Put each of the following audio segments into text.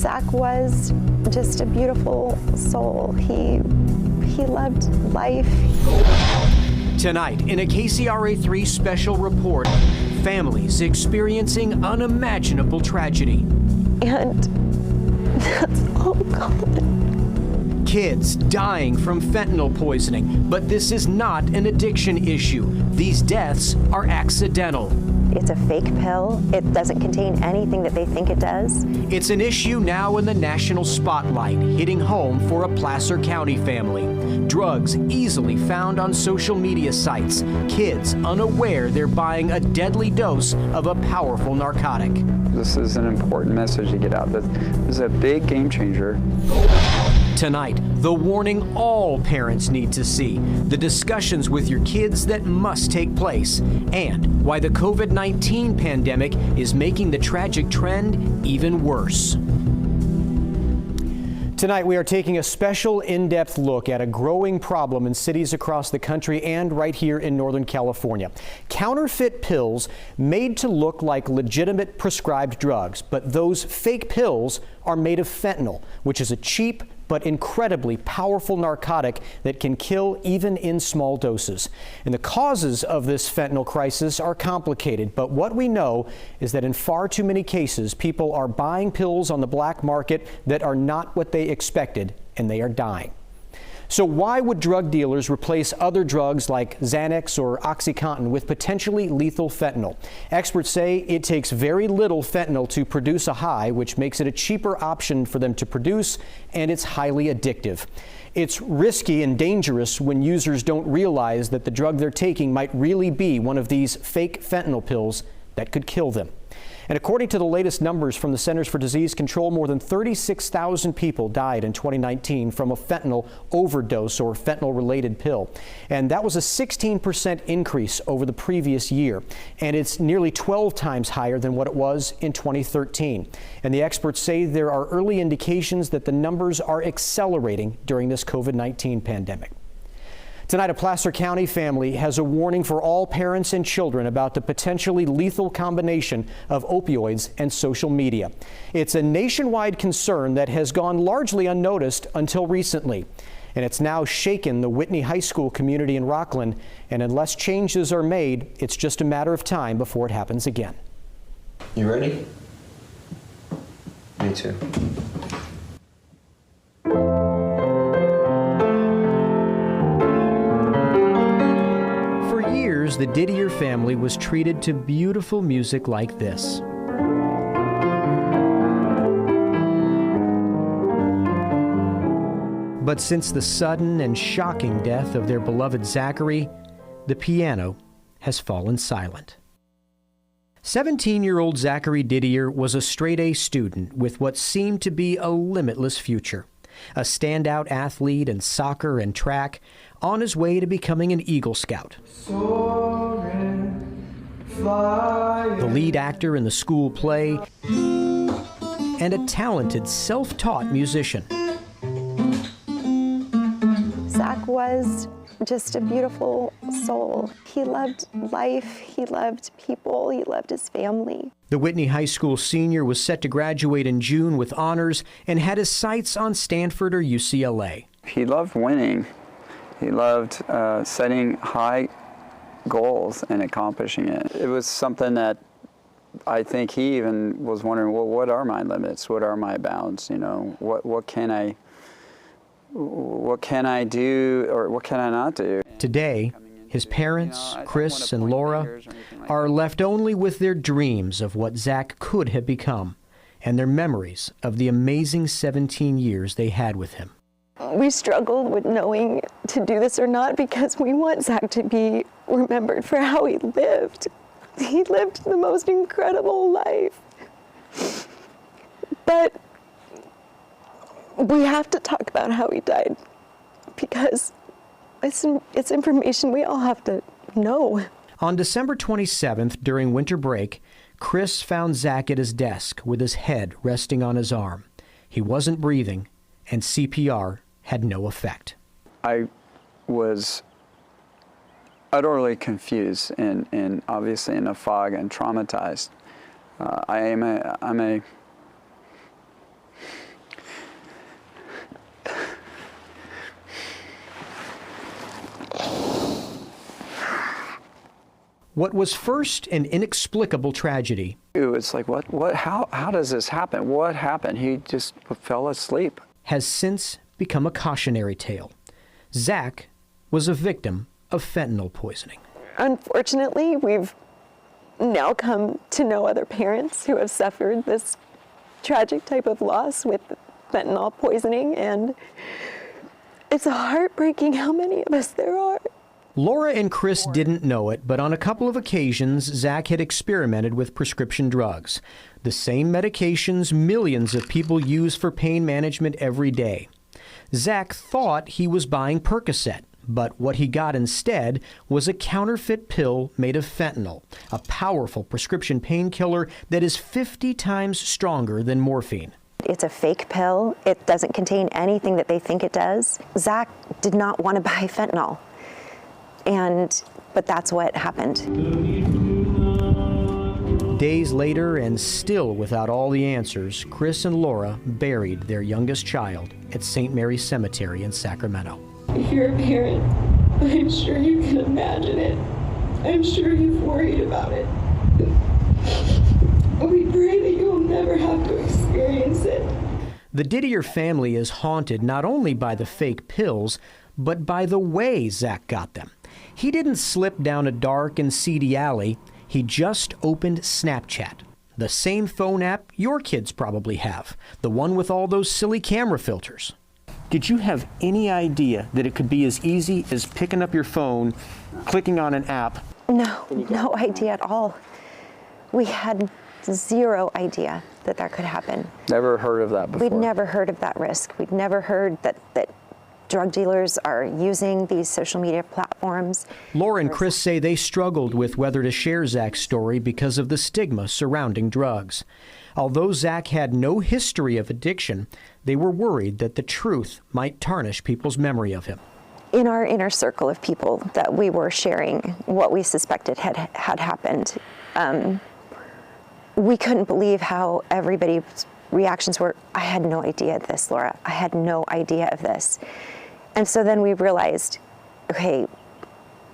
Zach was just a beautiful soul. He loved life. Tonight, in a KCRA3 special report, families experiencing unimaginable tragedy. And that's all gone. Kids dying from fentanyl poisoning, but this is not an addiction issue. These deaths are accidental. It's a fake pill. It doesn't contain anything that they think it does. It's an issue now in the national spotlight, hitting home for a Placer County family. Drugs easily found on social media sites. Kids unaware they're buying a deadly dose of a powerful narcotic. This is an important message to get out. This is a big game changer. Tonight, the warning all parents need to see, the discussions with your kids that must take place, and why the COVID-19 pandemic is making the tragic trend even worse. Tonight, we are taking a special in-depth look at a growing problem in cities across the country and right here in Northern California. Counterfeit pills made to look like legitimate prescribed drugs, but those fake pills are made of fentanyl, which is a cheap but incredibly powerful narcotic that can kill even in small doses. And the causes of this fentanyl crisis are complicated, but what we know is that in far too many cases, people are buying pills on the black market that are not what they expected, and they are dying. So why would drug dealers replace other drugs like Xanax or OxyContin with potentially lethal fentanyl? Experts say it takes very little fentanyl to produce a high, which makes it a cheaper option for them to produce, and it's highly addictive. It's risky and dangerous when users don't realize that the drug they're taking might really be one of these fake fentanyl pills that could kill them. And according to the latest numbers from the Centers for Disease Control, more than 36,000 people died in 2019 from a fentanyl overdose or fentanyl-related pill. And that was a 16% increase over the previous year. And it's nearly 12 times higher than what it was in 2013. And the experts say there are early indications that the numbers are accelerating during this COVID-19 pandemic. Tonight, a Placer County family has a warning for all parents and children about the potentially lethal combination of opioids and social media. It's a nationwide concern that has gone largely unnoticed until recently. And it's now shaken the Whitney High School community in Rockland. And unless changes are made, it's just a matter of time before it happens again. You ready? Me too. The Didier family was treated to beautiful music like this. But since the sudden and shocking death of their beloved Zachary, the piano has fallen silent. 17-year-old Zachary Didier was a straight-A student with what seemed to be a limitless future. A standout athlete in soccer and track, on his way to becoming an Eagle Scout. The lead actor in the school play, and a talented, self-taught musician. Zach was just a beautiful soul. He loved life, he loved people, he loved his family. The Whitney High School senior was set to graduate in June with honors and had his sights on Stanford or UCLA. He loved winning. He loved setting high goals and accomplishing it. It was something that I think he even was wondering, well, what are my limits? What are my bounds? You know, what can I do or what can I not do? Today, his parents, Chris and Laura, are left only with their dreams of what Zach could have become and their memories of the amazing 17 years they had with him. We struggled with knowing to do this or not because we want Zach to be remembered for how he lived. He lived the most incredible life. But we have to talk about how he died because it's information we all have to know. On December 27th, during winter break, Chris found Zach at his desk with his head resting on his arm. He wasn't breathing, and CPR had no effect. I was utterly confused and obviously in a fog and traumatized. I'm a What was first an inexplicable tragedy It was like, how does this happen? What happened? He just fell asleep. has since become a cautionary tale. Zach was a victim of fentanyl poisoning. Unfortunately, we've now come to know other parents who have suffered this tragic type of loss with fentanyl poisoning, and it's heartbreaking how many of us there are. Laura and Chris didn't know it, but on a couple of occasions, Zach had experimented with prescription drugs, the same medications millions of people use for pain management every day. Zach thought he was buying Percocet, but what he got instead was a counterfeit pill made of fentanyl, a powerful prescription painkiller that is 50 times stronger than morphine. It's a fake pill. It doesn't contain anything that they think it does. Zach did not want to buy fentanyl. But that's what happened. Days later, and still without all the answers, Chris and Laura buried their youngest child at St. Mary's Cemetery in Sacramento. If you're a parent, I'm sure you can imagine it. I'm sure you've worried about it. We pray that you'll never have to experience it. The Didier family is haunted not only by the fake pills, but by the way Zach got them. He didn't slip down a dark and seedy alley. He just opened Snapchat, the same phone app your kids probably have, the one with all those silly camera filters. Did you have any idea that it could be as easy as picking up your phone, clicking on an app? No idea at all. We had zero idea that could happen. Never heard of that before. We'd never heard of that risk. We'd never heard that drug dealers are using these social media platforms. Laura and Chris say they struggled with whether to share Zach's story because of the stigma surrounding drugs. Although Zach had no history of addiction, they were worried that the truth might tarnish people's memory of him. In our inner circle of people that we were sharing what we suspected had happened, we couldn't believe how everybody's reactions were. I had no idea of this, Laura. I had no idea of this. And so then we realized, okay,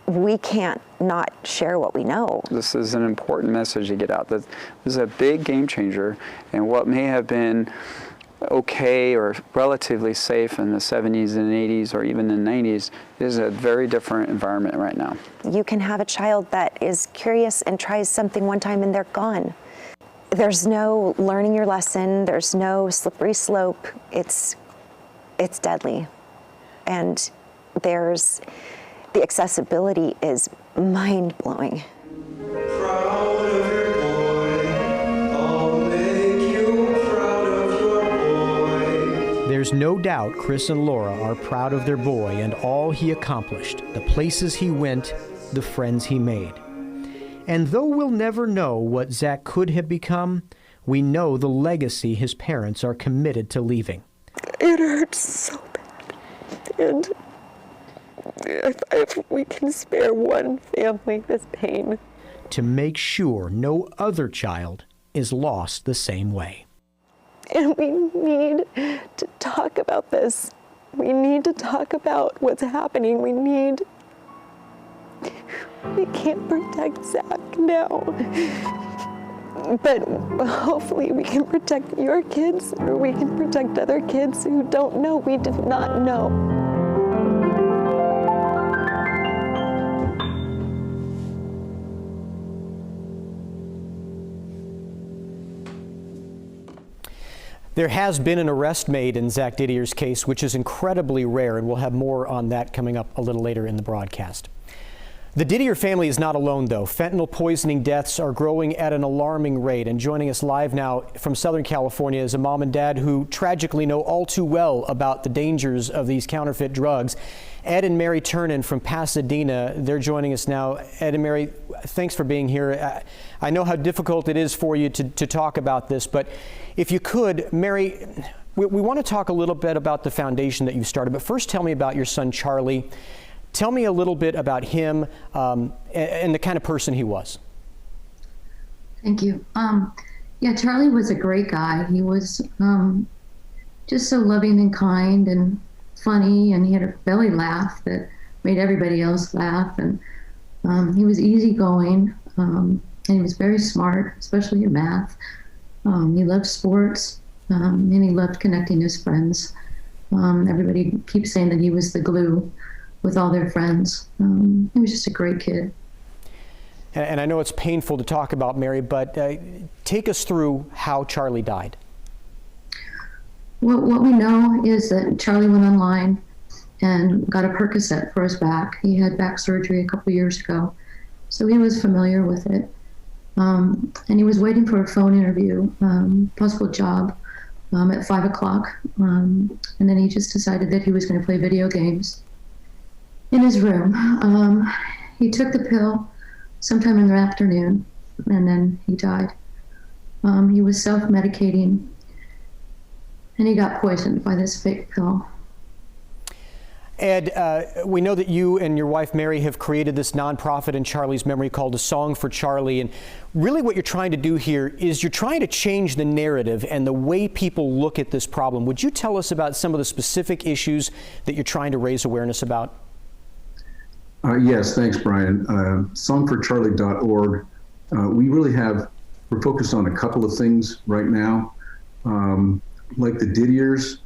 we can't not share what we know. This is an important message to get out. This is a big game changer, and what may have been okay or relatively safe in the 70s and 80s or even the 90s is a very different environment right now. You can have a child that is curious and tries something one time and they're gone. There's no learning your lesson. There's no slippery slope. It's deadly. And the accessibility is mind-blowing. There's no doubt Chris and Laura are proud of their boy and all he accomplished, the places he went, the friends he made. And though we'll never know what Zach could have become, we know the legacy his parents are committed to leaving. It hurts so bad. And if we can spare one family this pain. To make sure no other child is lost the same way. And we need to talk about this. We need to talk about what's happening. We can't protect Zach now. But hopefully we can protect your kids, or we can protect other kids who don't know. We did not know. There has been an arrest made in Zach Didier's case, which is incredibly rare, and we'll have more on that coming up a little later in the broadcast. The Didier family is not alone, though. Fentanyl poisoning deaths are growing at an alarming rate. And joining us live now from Southern California is a mom and dad who tragically know all too well about the dangers of these counterfeit drugs. Ed and Mary Turnan from Pasadena, they're joining us now. Ed and Mary, thanks for being here. I know how difficult it is for you to talk about this, but if you could, Mary, we want to talk a little bit about the foundation that you started, but first tell me about your son, Charlie. Tell me a little bit about him and the kind of person he was. Thank you. Yeah, Charlie was a great guy. He was just so loving and kind and funny, and he had a belly laugh that made everybody else laugh. And He was easygoing, and he was very smart, especially in math. He loved sports, and he loved connecting his friends. Everybody keeps saying that he was the glue with all their friends. He was just a great kid. And I know it's painful to talk about, Mary, but take us through how Charlie died. What we know is that Charlie went online and got a Percocet for his back. He had back surgery a couple years ago, so he was familiar with it. And he was waiting for a phone interview, possible job, at 5 o'clock. And then he just decided that he was going to play video games in his room. He took the pill sometime in the afternoon, and then he died. He was self-medicating, and he got poisoned by this fake pill. Ed, we know that you and your wife Mary have created this nonprofit in Charlie's memory called A Song for Charlie, and really what you're trying to do here is you're trying to change the narrative and the way people look at this problem. Would you tell us about some of the specific issues that you're trying to raise awareness about? Yes, thanks, Brian. Songforcharlie.org. We're focused on a couple of things right now. Like the Didiers,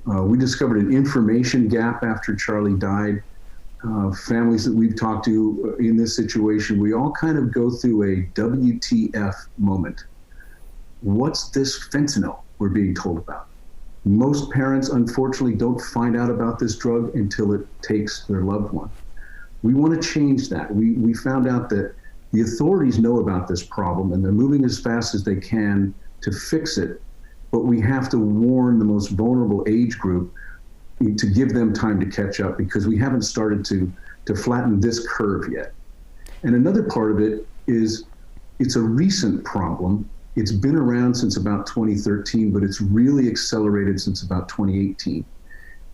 we discovered an information gap after Charlie died. Families that we've talked to in this situation, we all kind of go through a WTF moment. What's this fentanyl we're being told about? Most parents, unfortunately, don't find out about this drug until it takes their loved one. We want to change that. We found out that the authorities know about this problem and they're moving as fast as they can to fix it, but we have to warn the most vulnerable age group to give them time to catch up, because we haven't started to flatten this curve yet. And another part of it is it's a recent problem. It's been around since about 2013, but it's really accelerated since about 2018.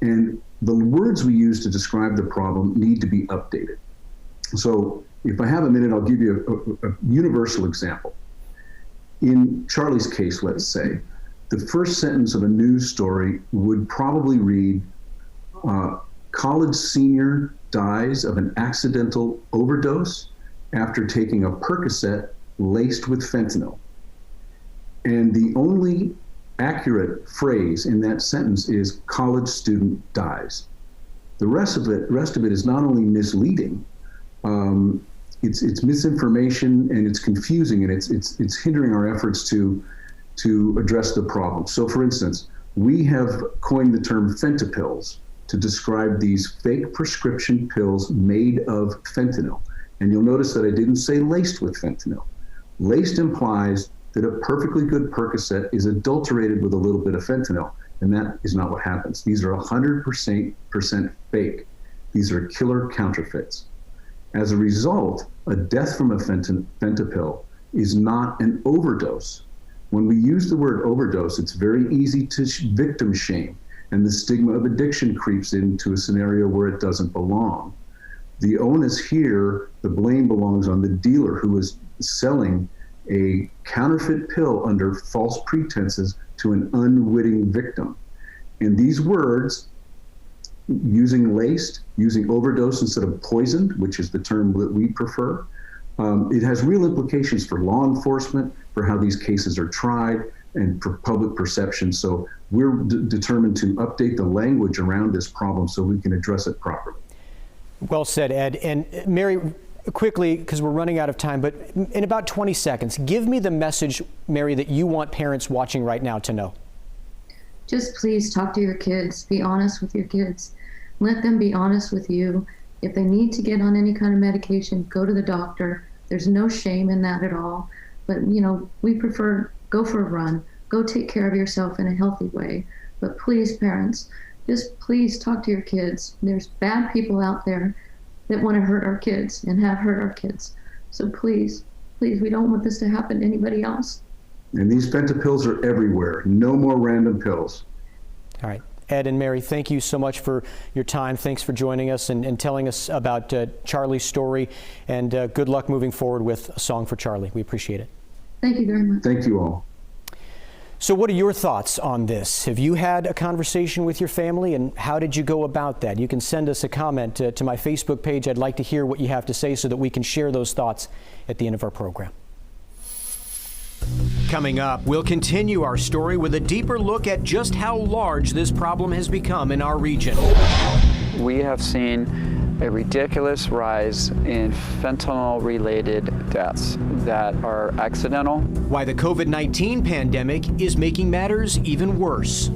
And the words we use to describe the problem need to be updated. So if I have a minute, I'll give you a universal example. In Charlie's case, let's say, the first sentence of a news story would probably read, college senior dies of an accidental overdose after taking a Percocet laced with fentanyl. And the only accurate phrase in that sentence is college student dies. The rest of it is not only misleading, it's misinformation, and it's confusing, and it's hindering our efforts to address the problem. So for instance, we have coined the term fentanyls to describe these fake prescription pills made of fentanyl. And you'll notice that I didn't say laced with fentanyl. Laced implies that a perfectly good Percocet is adulterated with a little bit of fentanyl, and that is not what happens. These are 100% fake. These are killer counterfeits. As a result, a death from a fentanyl is not an overdose. When we use the word overdose, it's very easy to victim shame, and the stigma of addiction creeps into a scenario where it doesn't belong. The onus here, the blame belongs on the dealer who is selling a counterfeit pill under false pretenses to an unwitting victim. And these words, using laced, using overdose instead of poisoned, which is the term that we prefer, it has real implications for law enforcement, for how these cases are tried, and for public perception. So we're determined to update the language around this problem so we can address it properly. Well said, Ed. And Mary, quickly, because we're running out of time, but in about 20 seconds, give me the message, Mary, that you want parents watching right now to know. Just please talk to your kids. Be honest with your kids. Let them be honest with you. If they need to get on any kind of medication, go to the doctor. There's no shame in that at all. But, we prefer go for a run. Go take care of yourself in a healthy way. But please, parents, just please talk to your kids. There's bad people out there that want to hurt our kids and have hurt our kids. So please, we don't want this to happen to anybody else. And these fentanyls are everywhere. No more random pills. All right. Ed and Mary, thank you so much for your time. Thanks for joining us and telling us about Charlie's story. And good luck moving forward with A Song for Charlie. We appreciate it. Thank you very much. Thank you all. So what are your thoughts on this? Have you had a conversation with your family, and how did you go about that? You can send us a comment to my Facebook page. I'd like to hear what you have to say so that we can share those thoughts at the end of our program. Coming up, we'll continue our story with a deeper look at just how large this problem has become in our region. We have seen a ridiculous rise in fentanyl-related deaths that are accidental. Why the COVID-19 pandemic is making matters even worse.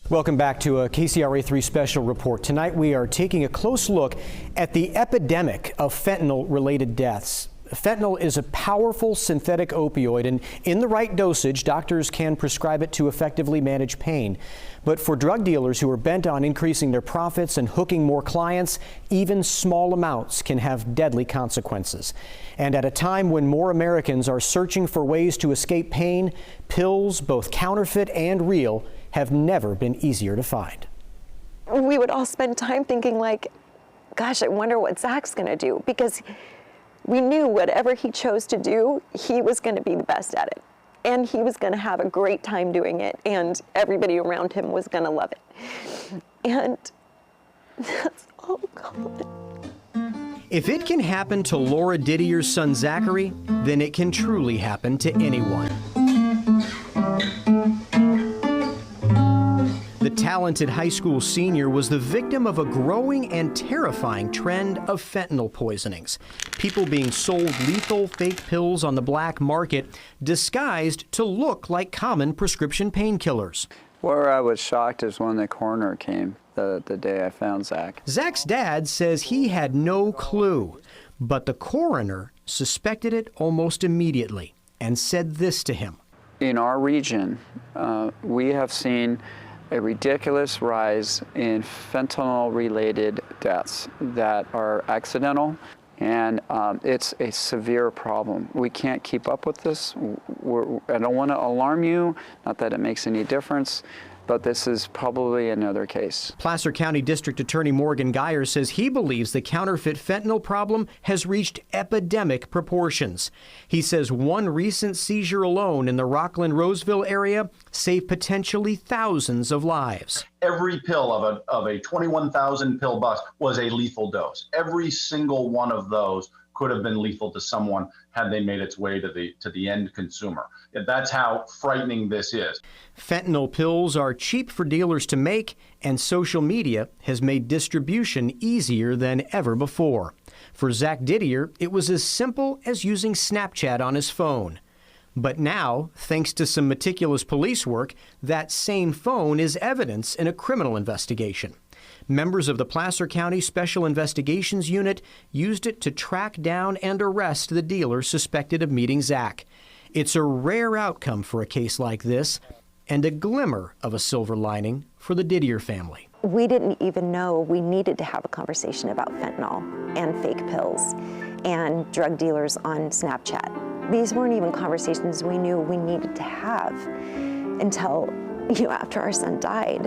Welcome back to a KCRA 3 special report. Tonight we are taking a close look at the epidemic of fentanyl-related deaths. Fentanyl is a powerful synthetic opioid, and in the right dosage, doctors can prescribe it to effectively manage pain. But for drug dealers who are bent on increasing their profits and hooking more clients, even small amounts can have deadly consequences. And at a time when more Americans are searching for ways to escape pain, pills, both counterfeit and real, have never been easier to find. We would all spend time thinking like, gosh, I wonder what Zach's gonna do, because we knew whatever he chose to do, he was gonna be the best at it. And he was gonna have a great time doing it, and everybody around him was gonna love it. And that's all gone. If it can happen to Laura Didier's son Zachary, then it can truly happen to anyone. The talented high school senior was the victim of a growing and terrifying trend of fentanyl poisonings. People being sold lethal fake pills on the black market, disguised to look like common prescription painkillers. Where I was shocked is when the coroner came the day I found Zach. Zach's dad says he had no clue, but the coroner suspected it almost immediately and said this to him. In our region, we have seen a ridiculous rise in fentanyl-related deaths that are accidental, and it's a severe problem. We can't keep up with this. I don't want to alarm you, not that it makes any difference, but this is probably another case. Placer County District Attorney Morgan Geyer says he believes the counterfeit fentanyl problem has reached epidemic proportions. He says one recent seizure alone in the Rockland-Roseville area saved potentially thousands of lives. Every pill of a 21,000 pill box was a lethal dose. Every single one of those could have been lethal to someone had they made its way to the end consumer. That's how frightening this is. Fentanyl pills are cheap for dealers to make, and social media has made distribution easier than ever before. For Zach Didier, it was as simple as using Snapchat on his phone. But now, thanks to some meticulous police work, that same phone is evidence in a criminal investigation. Members of the Placer County Special Investigations Unit used it to track down and arrest the dealer suspected of meeting Zach. It's a rare outcome for a case like this, and a glimmer of a silver lining for the Didier family. We didn't even know we needed to have a conversation about fentanyl and fake pills and drug dealers on Snapchat. These weren't even conversations we knew we needed to have until, after our son died.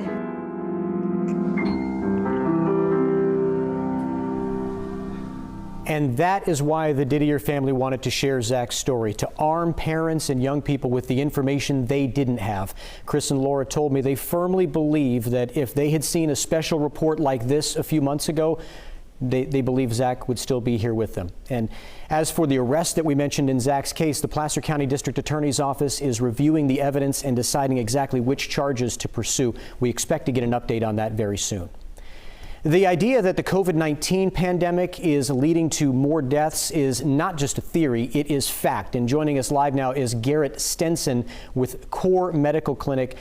And that is why the Didier family wanted to share Zach's story, to arm parents and young people with the information they didn't have. Chris and Laura told me they firmly believe that if they had seen a special report like this a few months ago, they believe Zach would still be here with them. And as for the arrest that we mentioned in Zach's case, the Placer County District Attorney's Office is reviewing the evidence and deciding exactly which charges to pursue. We expect to get an update on that very soon. The idea that the COVID-19 pandemic is leading to more deaths is not just a theory, it is fact. And joining us live now is Garrett Stenson with Core Medical Clinic.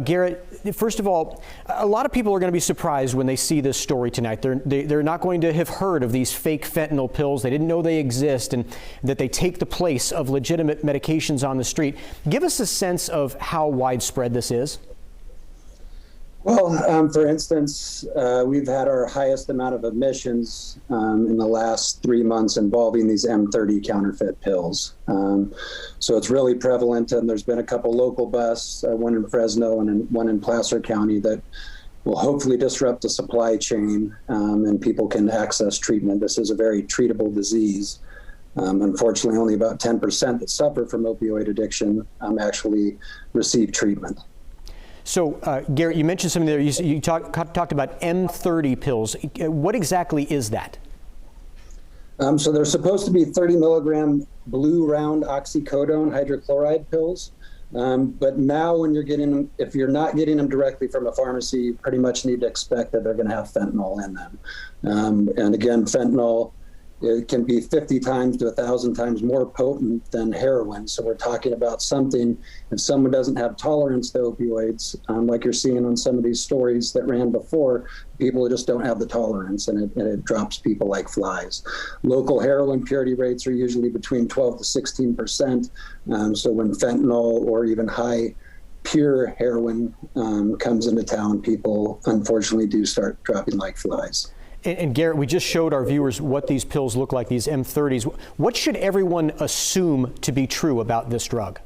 Garrett, first of all, a lot of people are going to be surprised when they see this story tonight. They're not going to have heard of these fake fentanyl pills. They didn't know they exist and that they take the place of legitimate medications on the street. Give us a sense of how widespread this is. Well, for instance, we've had our highest amount of admissions in the last 3 months involving these M30 counterfeit pills. So it's really prevalent, and there's been a couple local busts, one in Fresno and one in Placer County, that will hopefully disrupt the supply chain and people can access treatment. This is a very treatable disease. Unfortunately, only about 10% that suffer from opioid addiction actually receive treatment. So, Garrett, you mentioned something there. You talked about M30 pills. What exactly is that? So they're supposed to be 30 milligram blue round oxycodone hydrochloride pills. But now when you're getting them, if you're not getting them directly from a pharmacy, you pretty much need to expect that they're going to have fentanyl in them. And again, fentanyl, it can be 50 times to 1,000 times more potent than heroin. So we're talking about something, if someone doesn't have tolerance to opioids, like you're seeing on some of these stories that ran before, people just don't have the tolerance, and it drops people like flies. Local heroin purity rates are usually between 12 to 16%. So when fentanyl or even high pure heroin comes into town, people unfortunately do start dropping like flies. And Garrett, we just showed our viewers what these pills look like, these M30s. What should everyone assume to be true about this drug?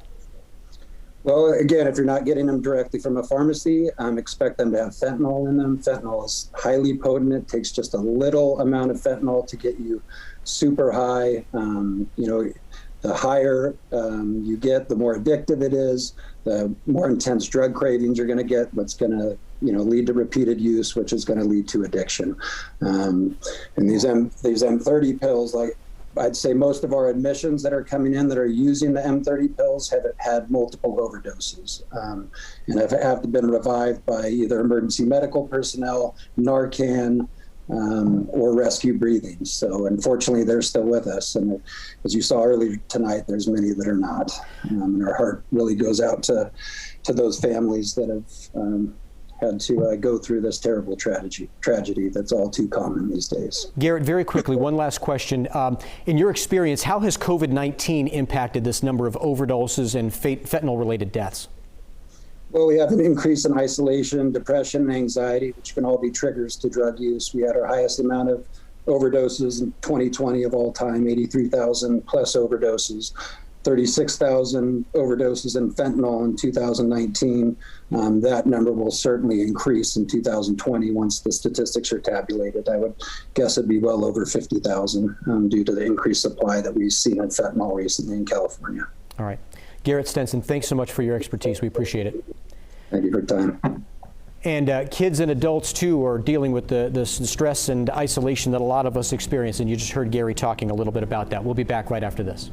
Well, again, if you're not getting them directly from a pharmacy, expect them to have fentanyl in them. Fentanyl is highly potent. It takes just a little amount of fentanyl to get you super high. The higher you get, the more addictive it is, the more intense drug cravings you're going to get, what's going to lead to repeated use, which is going to lead to addiction. And these M30 pills, like I'd say most of our admissions that are coming in that are using the M30 pills have had multiple overdoses and have been revived by either emergency medical personnel, Narcan, or rescue breathing. So unfortunately, they're still with us. And as you saw earlier tonight, there's many that are not. And our heart really goes out to those families that have had to go through this terrible tragedy that's all too common these days. Garrett, very quickly, one last question. In your experience, how has COVID-19 impacted this number of overdoses and fentanyl-related deaths? Well, we have an increase in isolation, depression, and anxiety, which can all be triggers to drug use. We had our highest amount of overdoses in 2020 of all time, 83,000 plus overdoses, 36,000 overdoses in fentanyl in 2019. That number will certainly increase in 2020 once the statistics are tabulated. I would guess it'd be well over 50,000 due to the increased supply that we've seen in fentanyl recently in California. All right. Garrett Stenson, thanks so much for your expertise. We appreciate it. Thank you for your time. And kids and adults, too, are dealing with the stress and isolation that a lot of us experience. And you just heard Gary talking a little bit about that. We'll be back right after this.